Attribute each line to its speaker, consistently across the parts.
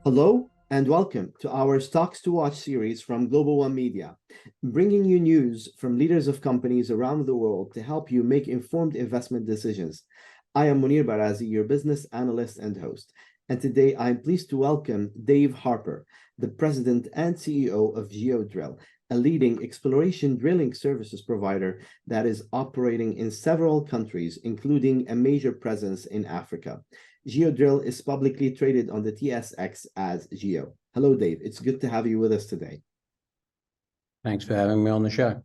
Speaker 1: Hello and welcome to our Stocks to Watch series from Global One Media, bringing you news from leaders of companies around the world to help you make informed investment decisions. I am Munir Barazi, your business analyst and host, and today I'm pleased to welcome Dave Harper, the president and CEO of Geodrill, a leading exploration drilling services provider that is operating in several countries, including a major presence in Africa. Geodrill is publicly traded on the TSX as GEO. Hello, Dave. It's good to have you with us today.
Speaker 2: Thanks for having me on the show.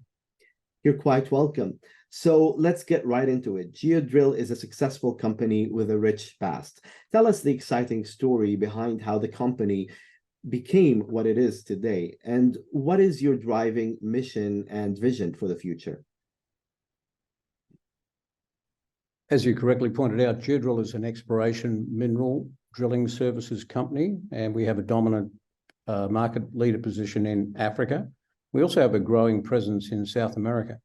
Speaker 1: You're quite welcome. So let's get right into it. Geodrill is a successful company with a rich past. Tell us the exciting story behind how the company became what it is today, and what is your driving mission and vision for the future?
Speaker 2: As you correctly pointed out, Geodrill is an exploration mineral drilling services company, and we have a dominant market leader position in Africa. We also have a growing presence in South America.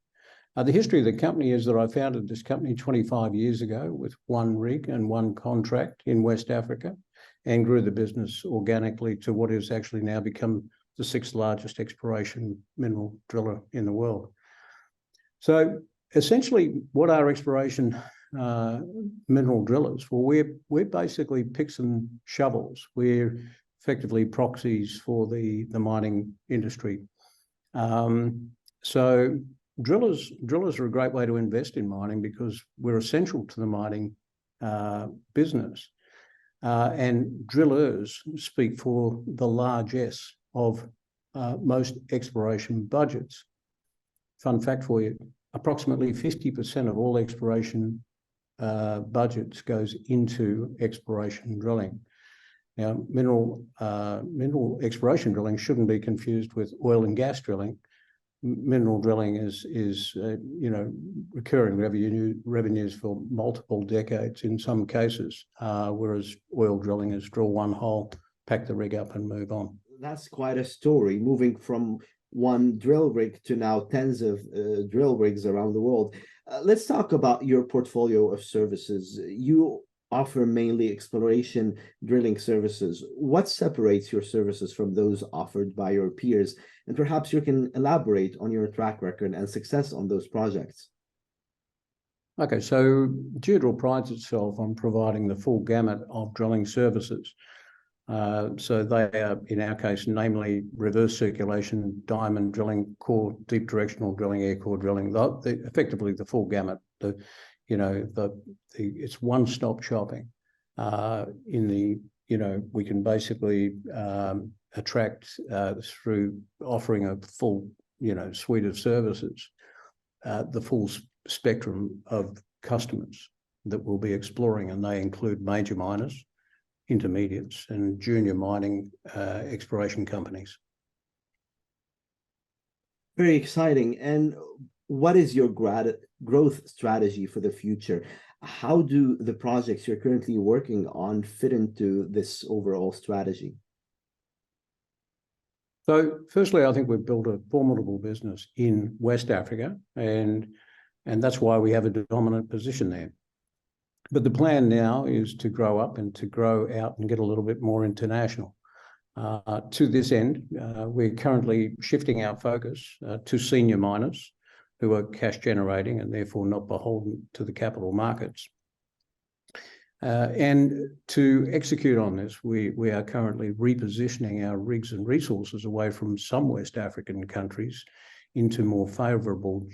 Speaker 2: The history of the company is that I founded this company 25 years ago with one rig and one contract in West Africa, and grew the business organically to what has actually now become the 6th largest exploration mineral driller in the world. So essentially, what are exploration mineral drillers? Well, we're basically picks and shovels. We're effectively proxies for the mining industry. So drillers are a great way to invest in mining because we're essential to the mining business. And drillers speak for the largesse of most exploration budgets. Fun fact for you, approximately 50% of all exploration budgets goes into exploration drilling. Now, mineral exploration drilling shouldn't be confused with oil and gas drilling. Mineral drilling is recurring revenues for multiple decades in some cases, whereas oil drilling is drill one hole, pack the rig up and move on.
Speaker 1: That's quite a story, moving from one drill rig to now tens of drill rigs around the world. Let's talk about your portfolio of services. You offer mainly exploration drilling services. What separates your services from those offered by your peers? And perhaps you can elaborate on your track record and success on those projects.
Speaker 2: Okay, so Geodrill prides itself on providing the full gamut of drilling services. So they are, in our case, namely reverse circulation, diamond drilling, core, deep directional drilling, air core drilling, effectively the full gamut. It's one-stop shopping. We can basically attract through offering a full, suite of services, the full spectrum of customers that we'll be exploring, and they include major miners, intermediates, and junior mining exploration companies.
Speaker 1: Very exciting. And what is your growth strategy for the future? How do the projects you're currently working on fit into this overall strategy?
Speaker 2: So firstly, I think we've built a formidable business in West Africa, and that's why we have a dominant position there. But the plan now is to grow up and to grow out and get a little bit more international. To this end, we're currently shifting our focus to senior miners who are cash generating and therefore not beholden to the capital markets. And to execute on this, we are currently repositioning our rigs and resources away from some West African countries into more favourable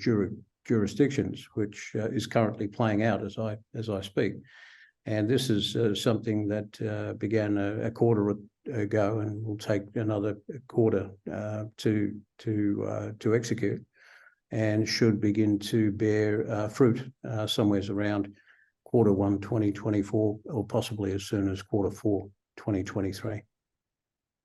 Speaker 2: jurisdictions, which is currently playing out as I speak. And this is something that began a quarter ago and will take another quarter to execute, and should begin to bear fruit somewhere around Q1 2024, or possibly as soon as Q4 2023.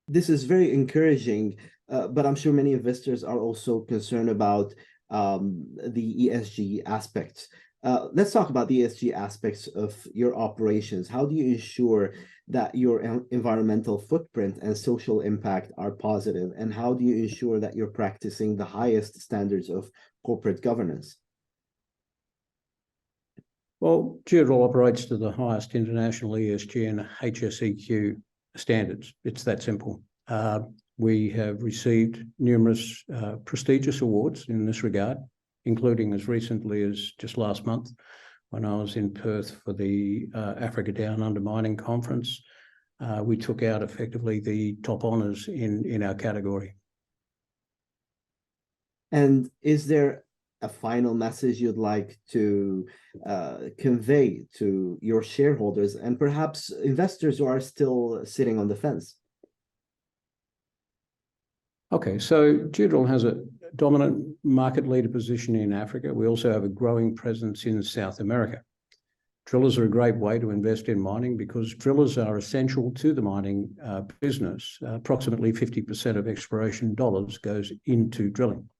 Speaker 1: This is very encouraging, but I'm sure many investors are also concerned about the ESG aspects. Let's talk about the ESG aspects of your operations. How do you ensure that your environmental footprint and social impact are positive? And how do you ensure that you're practicing the highest standards of corporate governance?
Speaker 2: Well, Geodrill operates to the highest international ESG and HSEQ standards. It's that simple. We have received numerous prestigious awards in this regard, including as recently as just last month when I was in Perth for the Africa Down Under Mining Conference. We took out effectively the top honours in our category.
Speaker 1: And is there a final message you'd like to convey to your shareholders and perhaps investors who are still sitting on the fence?
Speaker 2: Okay, so Geodrill has a dominant market leader position in Africa. We also have a growing presence in South America. Drillers are a great way to invest in mining because drillers are essential to the mining business. Approximately 50% of exploration dollars goes into drilling.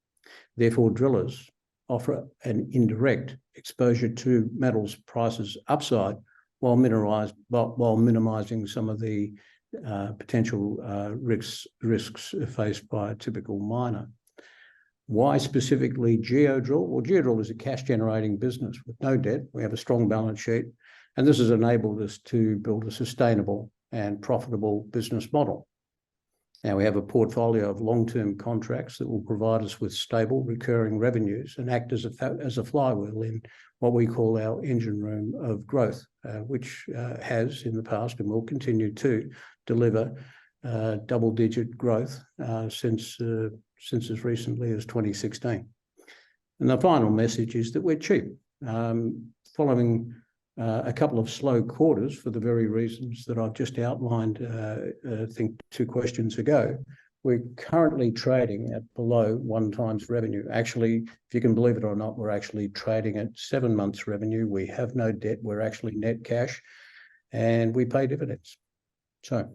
Speaker 2: Therefore, drillers offer an indirect exposure to metals prices upside while minimising some of the potential risks faced by a typical miner. Why specifically Geodrill? Well, Geodrill is a cash-generating business with no debt. We have a strong balance sheet, and this has enabled us to build a sustainable and profitable business model. Now, we have a portfolio of long-term contracts that will provide us with stable, recurring revenues and act as a flywheel in what we call our engine room of growth, which has in the past and will continue to deliver double-digit growth since as recently as 2016. And the final message is that we're cheap. Following a couple of slow quarters for the very reasons that I've just outlined, I think 2 questions ago, we're currently trading at below 1x revenue. Actually, if you can believe it or not, we're actually trading at 7 months revenue. We have no debt. We're actually net cash and we pay dividends. So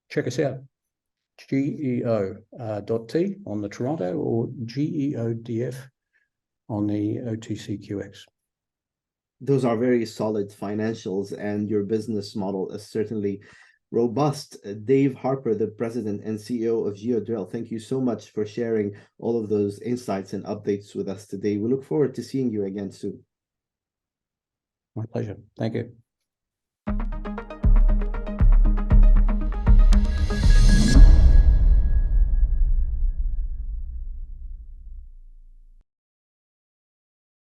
Speaker 2: check us out. GEO.T on the Toronto or GEODF on the OTCQX.
Speaker 1: Those are very solid financials, and your business model is certainly robust. Dave Harper, the president and CEO of Geodrill, thank you so much for sharing all of those insights and updates with us today. We look forward to seeing you again soon.
Speaker 2: My pleasure. Thank you.